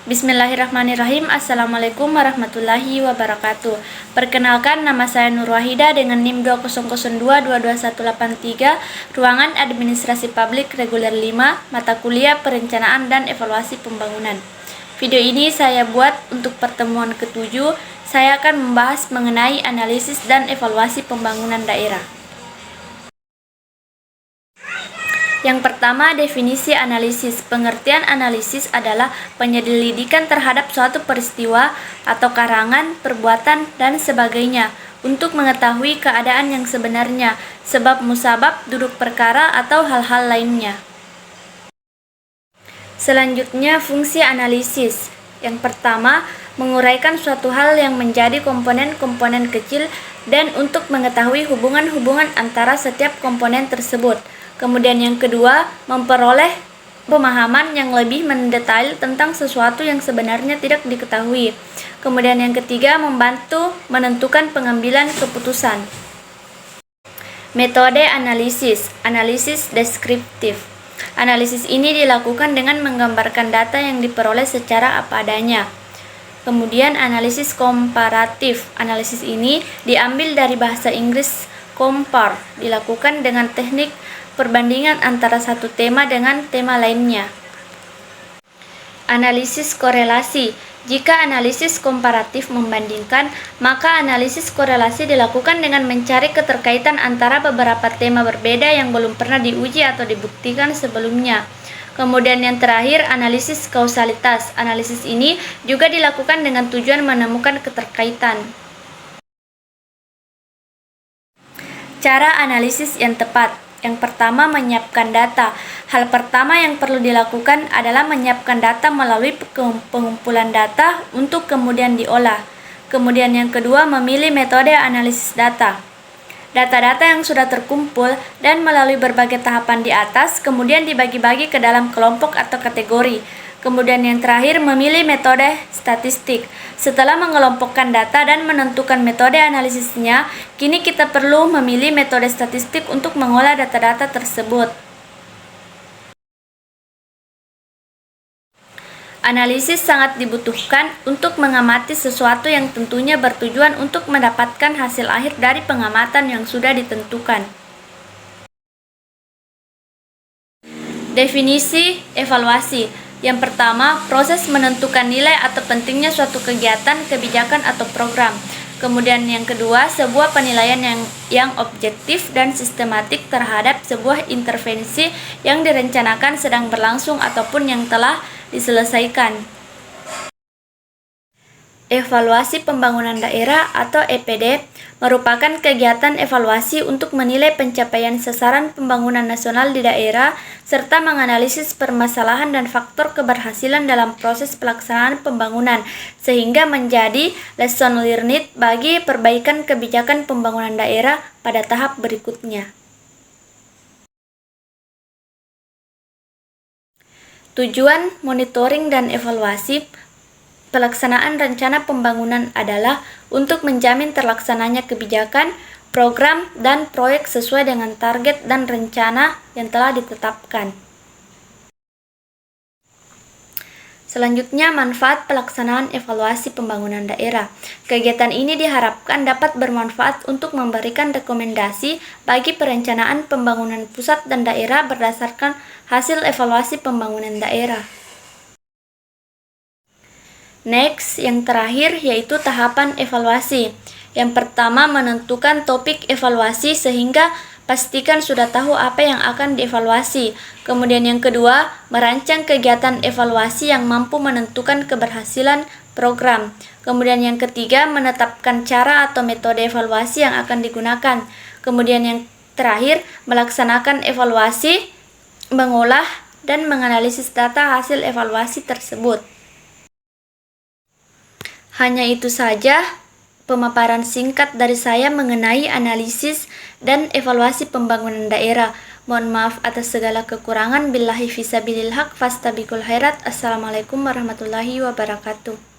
Bismillahirrahmanirrahim. Assalamualaikum warahmatullahi wabarakatuh. Perkenalkan, nama saya Nur Wahida dengan NIM 200222183, Ruangan Administrasi Publik Reguler 5, Mata Kuliah Perencanaan dan Evaluasi Pembangunan. Video ini saya buat untuk pertemuan ke-7. Saya akan membahas mengenai analisis dan evaluasi pembangunan daerah. Yang pertama, definisi analisis. Pengertian analisis adalah penyelidikan terhadap suatu peristiwa atau karangan, perbuatan, dan sebagainya untuk mengetahui keadaan yang sebenarnya, sebab musabab, duduk perkara, atau hal-hal lainnya. Selanjutnya, fungsi analisis. Yang pertama, menguraikan suatu hal yang menjadi komponen-komponen kecil dan untuk mengetahui hubungan-hubungan antara setiap komponen tersebut. Kemudian yang kedua, memperoleh pemahaman yang lebih mendetail tentang sesuatu yang sebenarnya tidak diketahui. Kemudian yang ketiga, membantu menentukan pengambilan keputusan. Metode analisis, analisis deskriptif. Analisis ini dilakukan dengan menggambarkan data yang diperoleh secara apa adanya. Kemudian analisis komparatif. Analisis ini diambil dari bahasa Inggris compare, dilakukan dengan teknik perbandingan antara satu tema dengan tema lainnya. Analisis korelasi. Jika analisis komparatif membandingkan, maka analisis korelasi dilakukan dengan mencari keterkaitan antara beberapa tema berbeda yang belum pernah diuji atau dibuktikan sebelumnya. Kemudian yang terakhir, analisis kausalitas. Analisis ini juga dilakukan dengan tujuan menemukan keterkaitan. Cara analisis yang tepat. Yang pertama, menyiapkan data. Hal pertama yang perlu dilakukan adalah menyiapkan data melalui pengumpulan data untuk kemudian diolah. Kemudian yang kedua, memilih metode analisis data. Data-data yang sudah terkumpul dan melalui berbagai tahapan di atas kemudian dibagi-bagi ke dalam kelompok atau kategori. Kemudian yang terakhir, memilih metode statistik. Setelah mengelompokkan data dan menentukan metode analisisnya, kini kita perlu memilih metode statistik untuk mengolah data-data tersebut. Analisis sangat dibutuhkan untuk mengamati sesuatu yang tentunya bertujuan untuk mendapatkan hasil akhir dari pengamatan yang sudah ditentukan. Definisi evaluasi. Yang pertama, proses menentukan nilai atau pentingnya suatu kegiatan, kebijakan, atau program. Kemudian yang kedua, sebuah penilaian yang objektif dan sistematik terhadap sebuah intervensi yang direncanakan, sedang berlangsung, ataupun yang telah diselesaikan. Evaluasi pembangunan daerah atau EPD merupakan kegiatan evaluasi untuk menilai pencapaian sasaran pembangunan nasional di daerah serta menganalisis permasalahan dan faktor keberhasilan dalam proses pelaksanaan pembangunan sehingga menjadi lesson learned bagi perbaikan kebijakan pembangunan daerah pada tahap berikutnya. Tujuan monitoring dan evaluasi pelaksanaan rencana pembangunan adalah untuk menjamin terlaksananya kebijakan, program, dan proyek sesuai dengan target dan rencana yang telah ditetapkan. Selanjutnya, manfaat pelaksanaan evaluasi pembangunan daerah. Kegiatan ini diharapkan dapat bermanfaat untuk memberikan rekomendasi bagi perencanaan pembangunan pusat dan daerah berdasarkan hasil evaluasi pembangunan daerah. Next, yang terakhir yaitu tahapan evaluasi. Yang pertama, menentukan topik evaluasi sehingga pastikan sudah tahu apa yang akan dievaluasi. Kemudian yang kedua, merancang kegiatan evaluasi yang mampu menentukan keberhasilan program. Kemudian yang ketiga, menetapkan cara atau metode evaluasi yang akan digunakan. Kemudian yang terakhir, melaksanakan evaluasi, mengolah, dan menganalisis data hasil evaluasi tersebut. Hanya itu saja pemaparan singkat dari saya mengenai analisis dan evaluasi pembangunan daerah. Mohon maaf atas segala kekurangan. Billahi fisabilil haq fastabiqul khairat. Assalamualaikum warahmatullahi wabarakatuh.